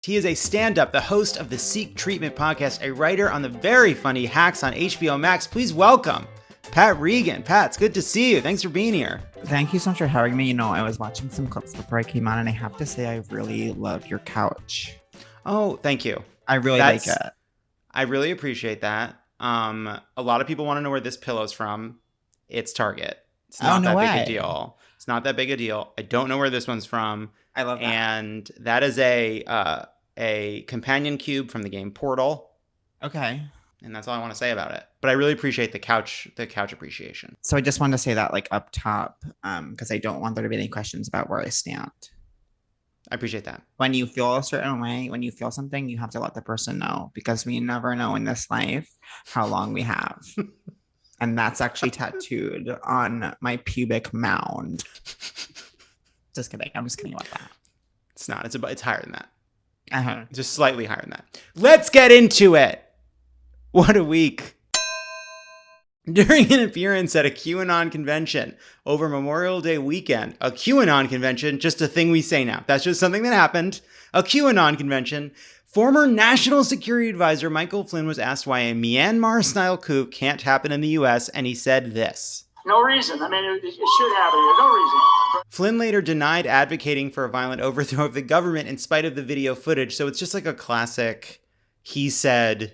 He is a stand-up, the host of the Seek Treatment podcast, a writer on the very funny Hacks on HBO Max. Please welcome Pat Regan. Pat, it's good to see you. Thanks for being here. Thank you so much for having me. You know, I was watching some clips before I came on, and I have to say I really love your couch. Oh, thank you. I really like it. I really appreciate that. A lot of people want to know where this pillow's from. It's Target. It's not that big a deal. It's not that big a deal. I don't know where this one's from. I love that. And that is a companion cube from the game Portal. Okay. And that's all I want to say about it. But I really appreciate the couch appreciation. So I just wanted to say that like up top, because I don't want there to be any questions about where I stand. I appreciate that. When you feel a certain way, when you feel something, you have to let the person know, because we never know in this life how long we have. And that's actually tattooed on my pubic mound. Just kidding. I'm just kidding about that. It's not. It's higher than that. Uh-huh. Just slightly higher than that. Let's get into it. What a week. During an appearance at a QAnon convention over Memorial Day weekend, a QAnon convention, just a thing we say now. That's just something that happened. A QAnon convention. Former National Security Advisor Michael Flynn was asked why a Myanmar-style coup can't happen in the U.S., and he said this. No reason. I mean, it should happen here. No reason. Flynn later denied advocating for a violent overthrow of the government in spite of the video footage. So it's just like a classic he said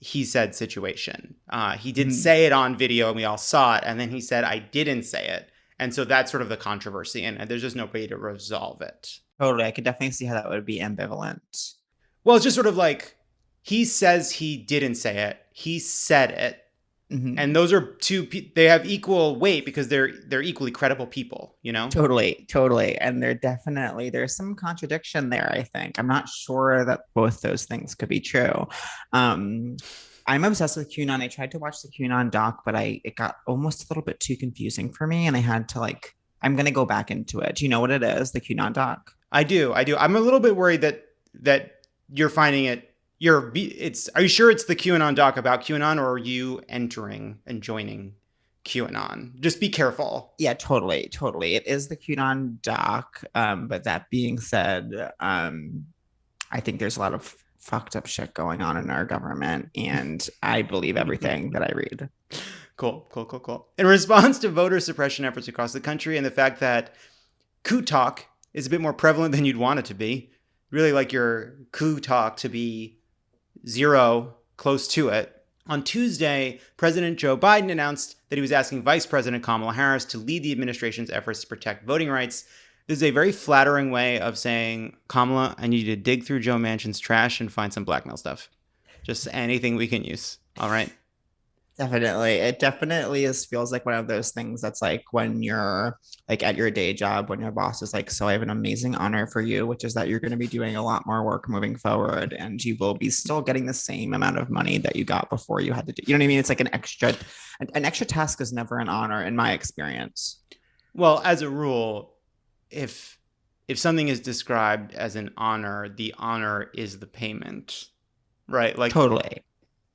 situation. He didn't say it on video and we all saw it. And then he said, I didn't say it. And so that's sort of the controversy. And there's just no way to resolve it. Totally. I could definitely see how that would be ambivalent. Well, it's just sort of like he says he didn't say it. He said it. Mm-hmm. And those are they have equal weight because they're equally credible people, you know? Totally. And there's some contradiction there, I think. I'm not sure that both those things could be true. I'm obsessed with QAnon. I tried to watch the QAnon doc, but it got almost a little bit too confusing for me. And I had to I'm going to go back into it. Do you know what it is, the QAnon doc? I do. I'm a little bit worried that you're finding it. Are you sure it's the QAnon doc about QAnon, or are you entering and joining QAnon? Just be careful. Yeah, totally. It is the QAnon doc. But that being said, I think there's a lot of fucked up shit going on in our government, and I believe everything that I read. Cool. In response to voter suppression efforts across the country and the fact that coup talk is a bit more prevalent than you'd want it to be, really like your coup talk to be zero, close to it. On Tuesday, President Joe Biden announced that he was asking Vice President Kamala Harris to lead the administration's efforts to protect voting rights. This is a very flattering way of saying, Kamala, I need you to dig through Joe Manchin's trash and find some blackmail stuff. Just anything we can use. All right. Definitely. It definitely feels like one of those things that's like when you're like at your day job, when your boss is like, so I have an amazing honor for you, which is that you're going to be doing a lot more work moving forward, and you will be still getting the same amount of money that you got before you had to do. You know what I mean? It's like an extra task is never an honor in my experience. Well, as a rule, if something is described as an honor, the honor is the payment, right? Like totally.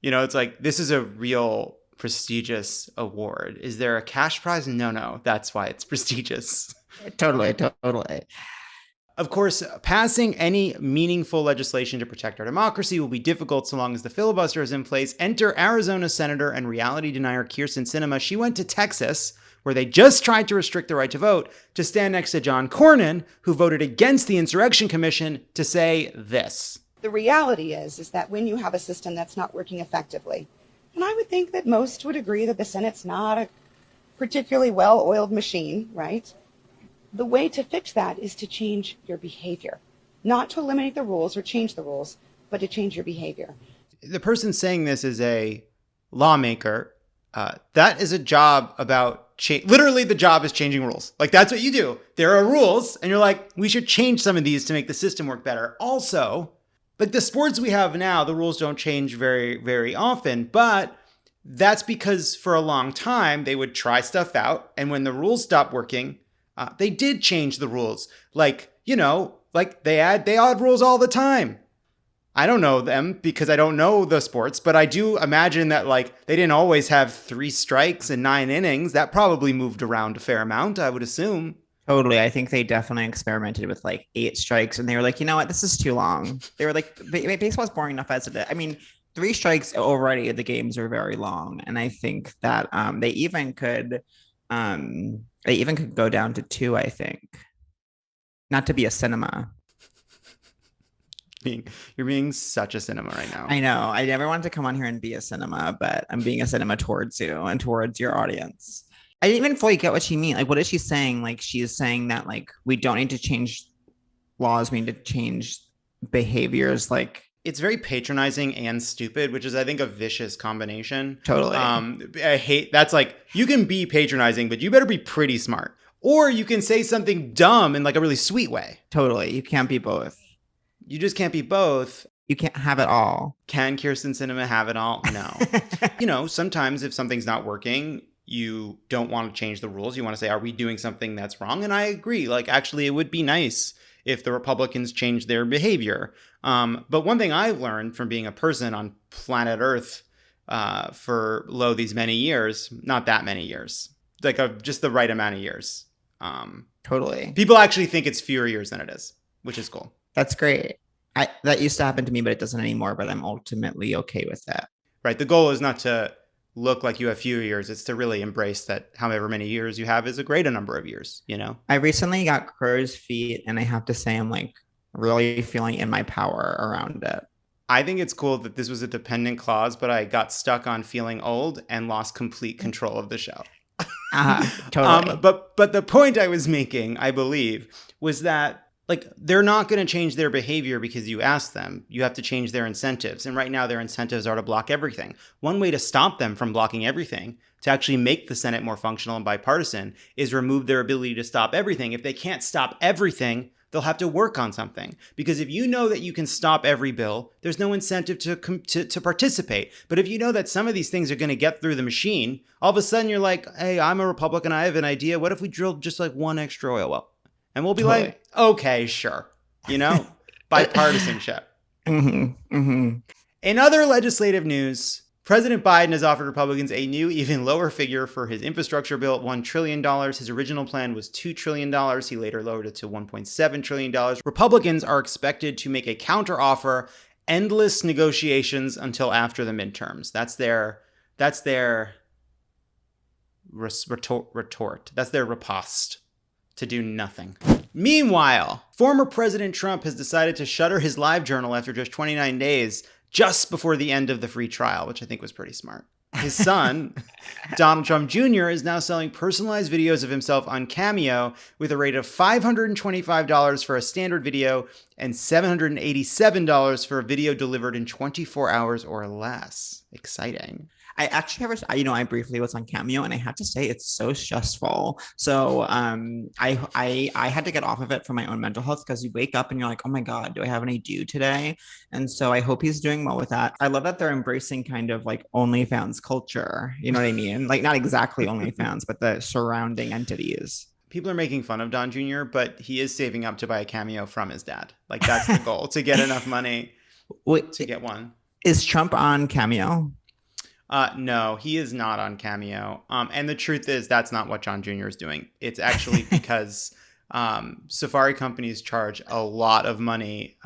You know, it's like, this is a real prestigious award. Is there a cash prize? No. That's why it's prestigious. Totally. Of course, passing any meaningful legislation to protect our democracy will be difficult so long as the filibuster is in place. Enter Arizona Senator and reality denier Kyrsten Sinema. She went to Texas, where they just tried to restrict the right to vote, to stand next to John Cornyn, who voted against the Insurrection Commission, to say this. The reality is that when you have a system that's not working effectively, and I would think that most would agree that the Senate's not a particularly well-oiled machine, right? The way to fix that is to change your behavior, not to eliminate the rules or change the rules, but to change your behavior. The person saying this is a lawmaker. That is a job about literally the job is changing rules. Like, that's what you do. There are rules, and you're like, we should change some of these to make the system work better. Also, like the sports we have now, the rules don't change very, very often, but that's because for a long time they would try stuff out. And when the rules stopped working, they did change the rules. Like, you know, like they add rules all the time. I don't know them because I don't know the sports, but I do imagine that like they didn't always have 3 strikes and 9 innings. That probably moved around a fair amount, I would assume. Totally. I think they definitely experimented with like 8 strikes and they were like, you know what, this is too long. They were like, baseball's boring enough as it is. I mean, 3 strikes already, the games are very long. And I think that they even could go down to 2, I think. Not to be a cinema. You're being such a cinema right now. I know. I never wanted to come on here and be a cinema, but I'm being a cinema towards you and towards your audience. I didn't even fully get what she means. Like, what is she saying? Like, she is saying that, like, we don't need to change laws. We need to change behaviors. Like, it's very patronizing and stupid, which is, I think, a vicious combination. Totally. I hate, that's like, you can be patronizing, but you better be pretty smart. Or you can say something dumb in like a really sweet way. Totally. You can't be both. You just can't be both. You can't have it all. Can Kirsten Sinema have it all? No. You know, sometimes if something's not working, you don't want to change the rules. You want to say, are we doing something that's wrong? And I agree. Like, actually, it would be nice if the Republicans changed their behavior. But one thing I've learned from being a person on planet Earth for these many years, not that many years, like just the right amount of years. Totally. People actually think it's fewer years than it is, which is cool. That's great. That used to happen to me, but it doesn't anymore. But I'm ultimately okay with that. Right. The goal is not to look like you have fewer years. It's to really embrace that however many years you have is a greater number of years, you know? I recently got crow's feet, and I have to say I'm like really feeling in my power around it. I think it's cool that this was a dependent clause, but I got stuck on feeling old and lost complete control of the show. Totally. But the point I was making, I believe, was that like they're not going to change their behavior because you ask them. You have to change their incentives. And right now their incentives are to block everything. One way to stop them from blocking everything, to actually make the Senate more functional and bipartisan, is remove their ability to stop everything. If they can't stop everything, they'll have to work on something. Because if you know that you can stop every bill, there's no incentive to participate. But if you know that some of these things are going to get through the machine, all of a sudden you're like, hey, I'm a Republican. I have an idea. What if we drilled just like one extra oil well? And we'll be like, okay, sure. You know, bipartisanship. Mm-hmm, mm-hmm. In other legislative news, President Biden has offered Republicans a new, even lower figure for his infrastructure bill at $1 trillion. His original plan was $2 trillion. He later lowered it to $1.7 trillion. Republicans are expected to make a counteroffer, endless negotiations until after the midterms. That's their retort. That's their riposte. To do nothing. Meanwhile, former President Trump has decided to shutter his live journal after just 29 days, just before the end of the free trial, which I think was pretty smart. His son, Donald Trump Jr., is now selling personalized videos of himself on Cameo with a rate of $525 for a standard video and $787 for a video delivered in 24 hours or less. Exciting. I actually I briefly was on Cameo, and I have to say it's so stressful. So I had to get off of it for my own mental health, because you wake up and you're like, oh my God, do I have any due today? And so I hope he's doing well with that. I love that they're embracing kind of like OnlyFans culture. You know what I mean? Like not exactly OnlyFans, but the surrounding entities. People are making fun of Don Jr., but he is saving up to buy a Cameo from his dad. Like that's the goal, to get enough money to get one. Is Trump on Cameo? No, he is not on Cameo. And the truth is that's not what Jon Jr. is doing. It's actually because safari companies charge a lot of money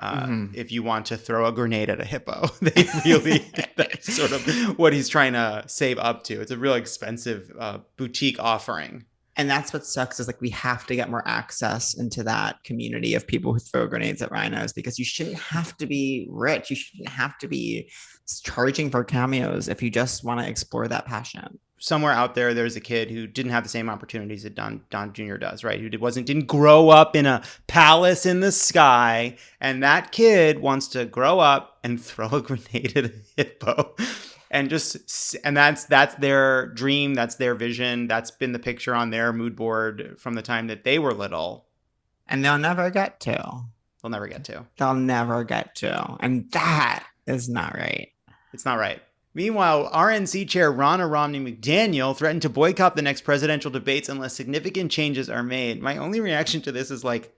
if you want to throw a grenade at a hippo. They really, that's sort of what he's trying to save up to. It's a real expensive boutique offering. And that's what sucks, is like we have to get more access into that community of people who throw grenades at rhinos, because you shouldn't have to be rich. You shouldn't have to be charging for cameos if you just want to explore that passion. Somewhere out there, there's a kid who didn't have the same opportunities that Don Jr. does, right? Who didn't grow up in a palace in the sky. And that kid wants to grow up and throw a grenade at a hippo. And that's their dream. That's their vision. That's been the picture on their mood board from the time that they were little. And they'll never get to. They'll never get to. They'll never get to. And that is not right. It's not right. Meanwhile, RNC chair Ronna Romney McDaniel threatened to boycott the next presidential debates unless significant changes are made. My only reaction to this is like,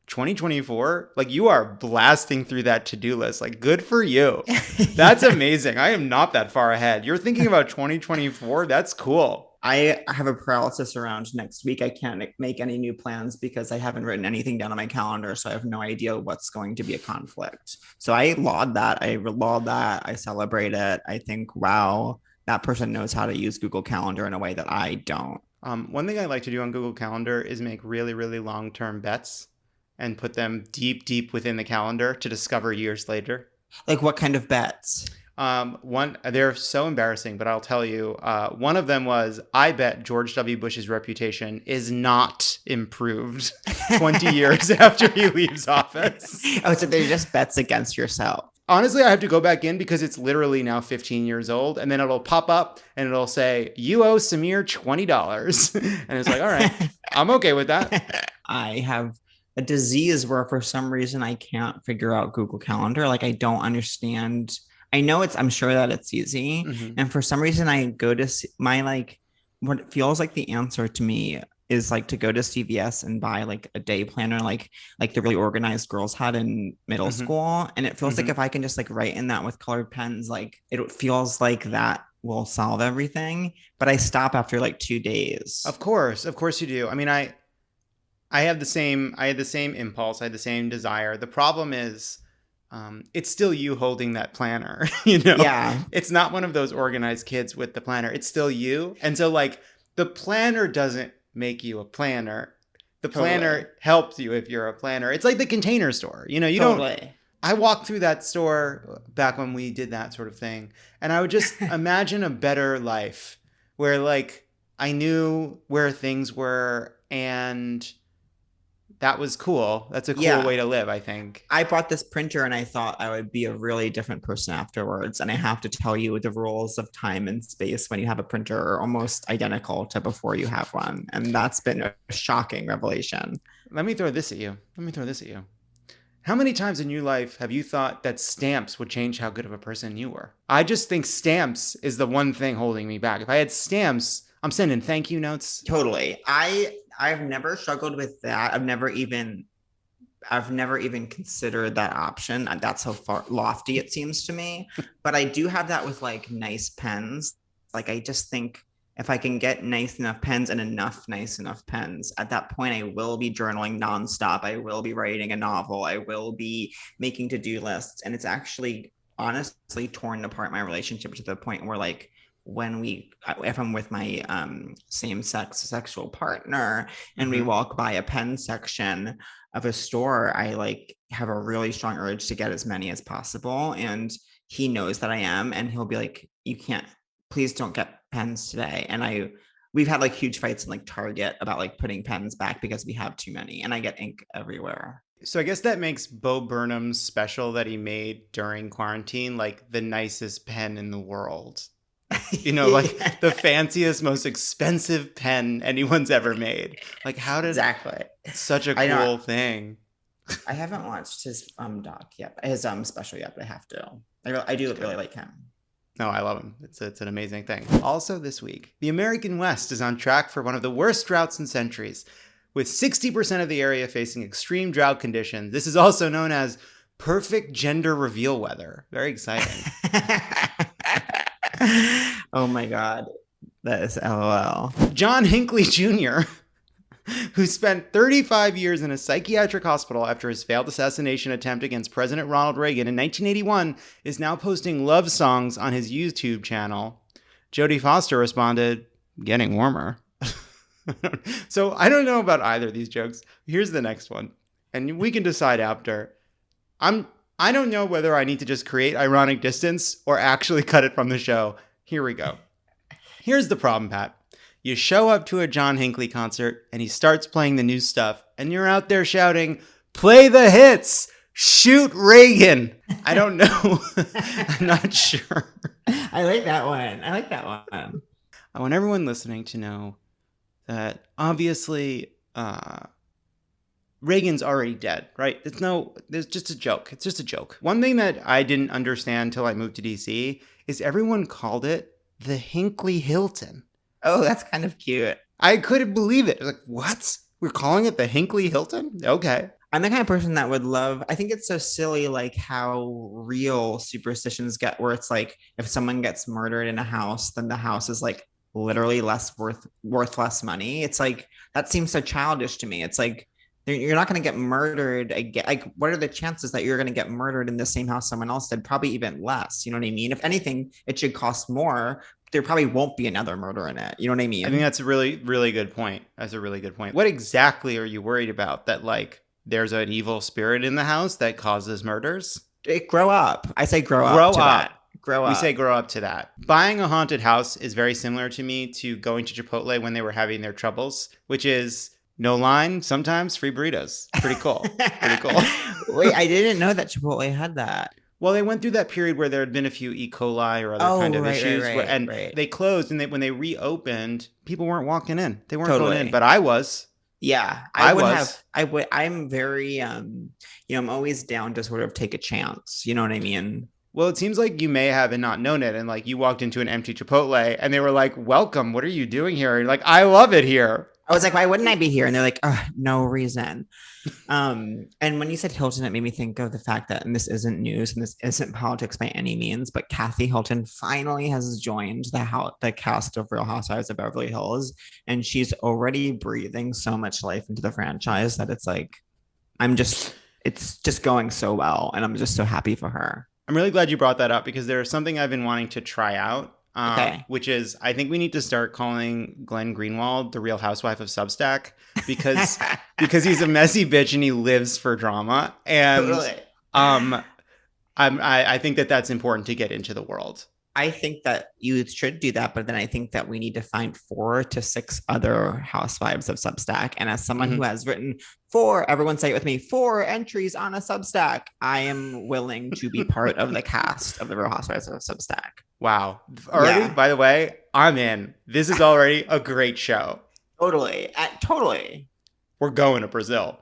2024, like you are blasting through that to-do list. Like, good for you. That's amazing. I am not that far ahead. You're thinking about 2024. That's cool. I have a paralysis around next week. I can't make any new plans because I haven't written anything down on my calendar. So I have no idea what's going to be a conflict. So I laud that. I celebrate it. I think, wow, that person knows how to use Google Calendar in a way that I don't. One thing I like to do on Google Calendar is make really, really long-term bets and put them deep, deep within the calendar to discover years later. Like what kind of bets? They're so embarrassing, but I'll tell you. One of them was, I bet George W. Bush's reputation is not improved 20 years after he leaves office. Oh, so they're just bets against yourself. Honestly, I have to go back in because it's literally now 15 years old, and then it'll pop up and it'll say, you owe Samir $20. And it's like, all right, I'm okay with that. I have a disease where for some reason I can't figure out Google Calendar. Like I don't understand. I'm sure that it's easy. Mm-hmm. And for some reason I go to what it feels like the answer to me is like to go to CVS and buy like a day planner, like the really organized girls had in middle Mm-hmm. school. And it feels like if I can just like write in that with colored pens, like it feels like that will solve everything. But I stop after like 2 days. Of course you do. I mean, I had the same impulse. I had the same desire. The problem is, it's still you holding that planner, you know? Yeah. It's not one of those organized kids with the planner. It's still you. And so like the planner doesn't make you a planner. The planner helps you if you're a planner. It's like the Container Store. You know, you don't. I walked through that store back when we did that sort of thing. And I would just imagine a better life where like I knew where things were and that was cool. That's a cool way to live, I think. I bought this printer and I thought I would be a really different person afterwards. And I have to tell you, the rules of time and space when you have a printer are almost identical to before you have one. And that's been a shocking revelation. Let me throw this at you. How many times in your life have you thought that stamps would change how good of a person you were? I just think stamps is the one thing holding me back. If I had stamps, I'm sending thank you notes. Totally. I've never struggled with that. I've never even considered that option. That's how far lofty it seems to me. But I do have that with like nice pens. Like I just think if I can get nice enough pens and nice enough pens, at that point I will be journaling nonstop. I will be writing a novel. I will be making to-do lists. And it's actually honestly torn apart my relationship to the point where like if I'm with my same-sex sexual partner and we walk by a pen section of a store, I like have a really strong urge to get as many as possible. And he knows that I am, and he'll be like, please don't get pens today. And we've had like huge fights in like Target about like putting pens back because we have too many, and I get ink everywhere. So I guess that makes Bo Burnham's special that he made during quarantine like the nicest pen in the world. You know, like the fanciest, most expensive pen anyone's ever made. Like, how did exactly? It's such a cool thing. I haven't watched his doc yet, his special yet, but I have to. I do really like him. No, I love him. It's an amazing thing. Also this week, the American West is on track for one of the worst droughts in centuries, with 60% of the area facing extreme drought conditions. This is also known as perfect gender reveal weather. Very exciting. Oh my God. That is LOL. John Hinckley Jr., who spent 35 years in a psychiatric hospital after his failed assassination attempt against President Ronald Reagan in 1981, is now posting love songs on his YouTube channel. Jodie Foster responded, "Getting warmer." So I don't know about either of these jokes. Here's the next one, and we can decide after. I don't know whether I need to just create ironic distance or actually cut it from the show. Here we go. Here's the problem, Pat. You show up to a John Hinckley concert and he starts playing the new stuff and you're out there shouting, "Play the hits! Shoot Reagan!" I don't know. I'm not sure. I like that one. I want everyone listening to know that obviously Reagan's already dead, right? There's just a joke. It's just a joke. One thing that I didn't understand till I moved to DC is everyone called it the Hinckley Hilton. Oh, that's kind of cute. I couldn't believe it. I was like, what? We're calling it the Hinckley Hilton? Okay. I'm the kind of person that would love, I think it's so silly, like how real superstitions get, where it's like, if someone gets murdered in a house, then the house is like literally worth less money. It's like, that seems so childish to me. It's like, you're not going to get murdered again. Like, what are the chances that you're going to get murdered in the same house someone else did? Probably even less. You know what I mean? If anything, it should cost more. There probably won't be another murder in it. You know what I mean? I think that's a really, really good point. That's a really good point. What exactly are you worried about? That like there's an evil spirit in the house that causes murders? Grow up. I say grow up to that. Grow up. We say grow up to that. Buying a haunted house is very similar to me to going to Chipotle when they were having their troubles, which is no line, sometimes free burritos. Pretty cool. Pretty cool. Wait, I didn't know that Chipotle had that. Well, they went through that period where there had been a few E. coli or other kind of issues. They closed, and when they reopened, people weren't walking in. They weren't going in, but I was. Yeah, I'm very, I'm always down to sort of take a chance. You know what I mean? Well, it seems like you may have and not known it. And like you walked into an empty Chipotle and they were like, welcome. What are you doing here? And you're like, I love it here. I was like, why wouldn't I be here? And they're like, no reason. And when you said Hilton, it made me think of the fact that, and this isn't news and this isn't politics by any means, but Kathy Hilton finally has joined the cast of Real Housewives of Beverly Hills. And she's already breathing so much life into the franchise that it's like, it's just going so well. And I'm just so happy for her. I'm really glad you brought that up because there's something I've been wanting to try out. Which is, I think we need to start calling Glenn Greenwald the Real Housewife of Substack because he's a messy bitch and he lives for drama. And totally. I think that's important to get into the world. I think that you should do that, but then I think that we need to find 4 to 6 other housewives of Substack. And as someone who has written 4, everyone say it with me, 4 entries on a Substack, I am willing to be part of the cast of the Real Housewives of Substack. Wow. Already, by the way, I'm in. This is already a great show. Totally. We're going to Brazil.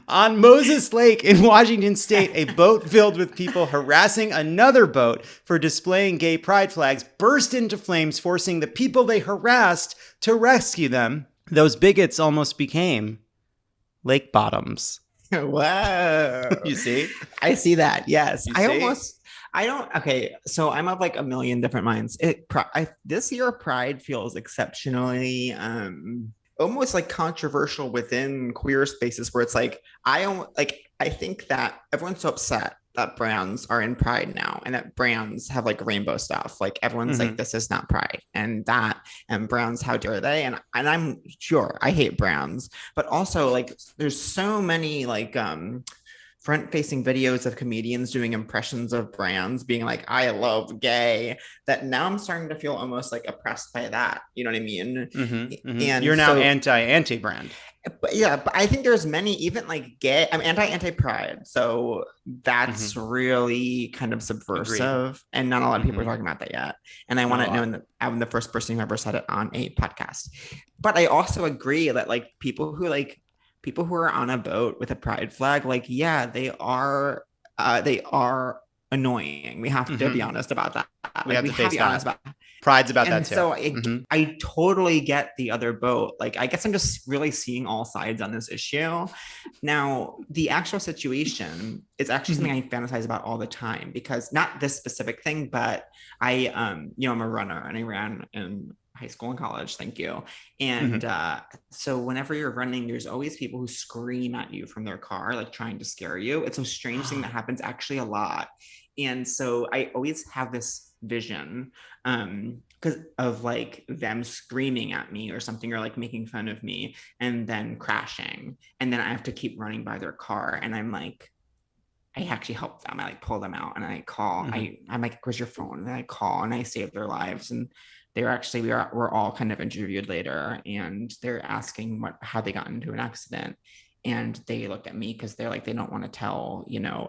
On Moses Lake in Washington State, a boat filled with people harassing another boat for displaying gay pride flags burst into flames, forcing the people they harassed to rescue them. Those bigots almost became lake bottoms. Wow. You see? I see that. Yes. Okay, so I'm of like a million different minds. This year Pride feels exceptionally almost like controversial within queer spaces where it's like I think that everyone's so upset that brands are in Pride now and that brands have like rainbow stuff. Like everyone's like, this is not Pride and brands, how dare they? And I'm sure I hate brands, but also like there's so many like front-facing videos of comedians doing impressions of brands being like, I love gay, that now I'm starting to feel almost like oppressed by that. You know what I mean? And you're now anti-brand. But yeah, but I think there's many, even like gay, I'm anti-pride. So that's really kind of subversive. Agreed. And not a lot of people are talking about that yet. And I want to know that I'm the first person who ever said it on a podcast. But I also agree that like people who are on a boat with a pride flag, like, yeah, they are annoying. We have to be honest about that. We have to face that. Pride's about that too. So I totally get the other boat. Like, I guess I'm just really seeing all sides on this issue. Now, the actual situation is actually something I fantasize about all the time because not this specific thing, but I'm a runner and I ran in high school and college. Thank you. And so whenever you're running, there's always people who scream at you from their car, like trying to scare you. It's a strange thing that happens actually a lot. And so I always have this vision because of like them screaming at me or something, or like making fun of me and then crashing. And then I have to keep running by their car. And I'm like, I actually help them. I like pull them out and I call. I'm like, where's your phone? And I call and I save their lives. And we're all kind of interviewed later and they're asking how they got into an accident. And they look at me because they're like, they don't want to tell,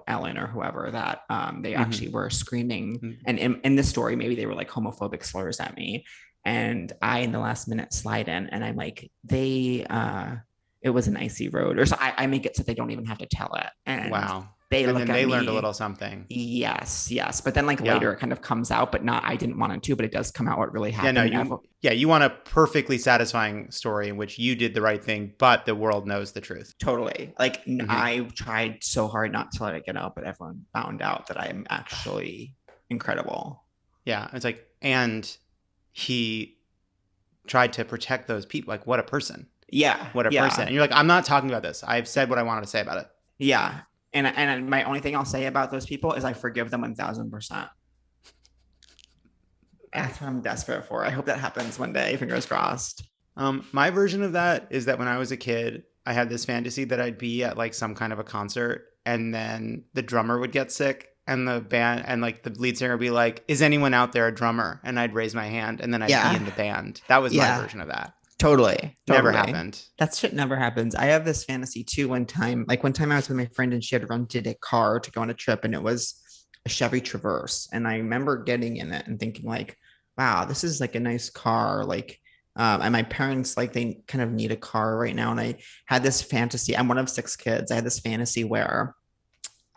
Ellen or whoever that they actually were screaming. And in this story, maybe they were like homophobic slurs at me. And I, in the last minute, slide in and I'm like, it was an icy road. Or so I make it so they don't even have to tell it. And wow. They learned a little something. Yes. But then later it kind of comes out, but not, I didn't want it to, but it does come out what really happened. You want a perfectly satisfying story in which you did the right thing, but the world knows the truth. Totally. Like I tried so hard not to let it get out, but everyone found out that I'm actually incredible. Yeah. It's like, and he tried to protect those people. Like, what a person. Yeah. What a person. And you're like, I'm not talking about this. I've said what I wanted to say about it. Yeah. And my only thing I'll say about those people is I forgive them 1,000%. That's what I'm desperate for. I hope that happens one day. Fingers crossed. My version of that is that when I was a kid, I had this fantasy that I'd be at like some kind of a concert, and then the drummer would get sick, and the band and like the lead singer would be like, "Is anyone out there a drummer?" And I'd raise my hand, and then I'd be in the band. That was my version of that. Totally. Never happened. That shit never happens. I have this fantasy too. One time I was with my friend, and she had rented a car to go on a trip, and it was a Chevy Traverse. And I remember getting in it and thinking like, wow, this is like a nice car. Like, and my parents, like, they kind of need a car right now. And I had this fantasy. I'm one of 6 kids. I had this fantasy where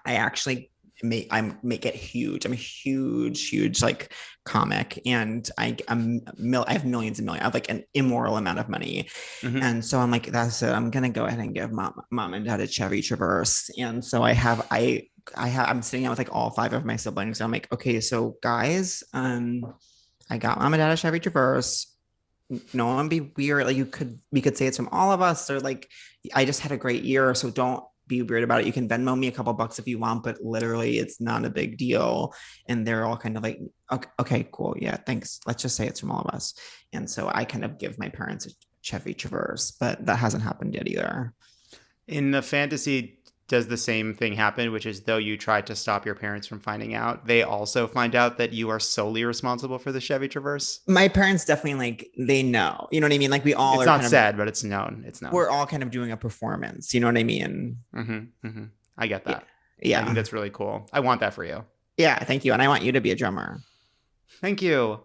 I actually make it huge. I'm a huge like comic, and I have millions and millions. I have like an immoral amount of money. Mm-hmm. And so I'm like, that's it. I'm gonna go ahead and give mom and dad a Chevy Traverse. And so I'm sitting down with like all 5 of my siblings. I'm like, okay, so guys, I got mom and dad a Chevy Traverse. No one be weird. Like we could say it's from all of us, or like, I just had a great year, so don't be weird about it. You can Venmo me a couple bucks if you want, but literally it's not a big deal. And they're all kind of like, okay, cool. Yeah, thanks. Let's just say it's from all of us. And so I kind of give my parents a Chevy Traverse, but that hasn't happened yet either. In the fantasy, does the same thing happen, which is though you tried to stop your parents from finding out, they also find out that you are solely responsible for the Chevy Traverse? My parents definitely, like, they know. You know what I mean? Like, we all it's not said, but it's known. It's known. We're all kind of doing a performance. You know what I mean? Mm-hmm, mm-hmm. I get that. Yeah. I think that's really cool. I want that for you. Yeah, thank you. And I want you to be a drummer. Thank you.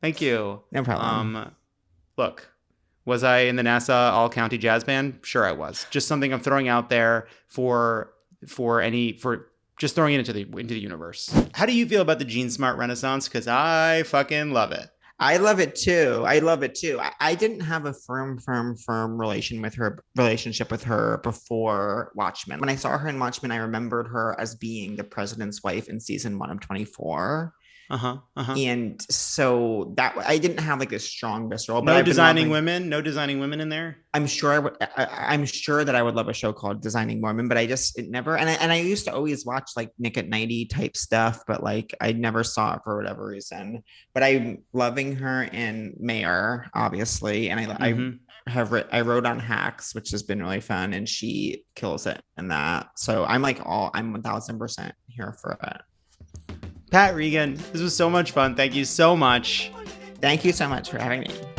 No problem. Look. Was I in the NASA all-county jazz band? Sure, I was. Just something I'm throwing out there for just throwing it into the universe. How do you feel about the Jean Smart Renaissance? Because I fucking love it. I love it too. I didn't have a firm relationship with her before Watchmen. When I saw her in Watchmen, I remembered her as being the president's wife in season 1 of 24. And so that I didn't have like a strong visceral. No designing women in there. I'm sure that I would love a show called Designing Women, but it never. And I used to always watch like Nick at Nighty type stuff, but like I never saw it for whatever reason. But I'm loving her in Mayor, obviously, and I wrote on Hacks, which has been really fun, and she kills it in that. So I'm 1,000% here for it. Pat Regan, this was so much fun. Thank you so much. Thank you so much for having me.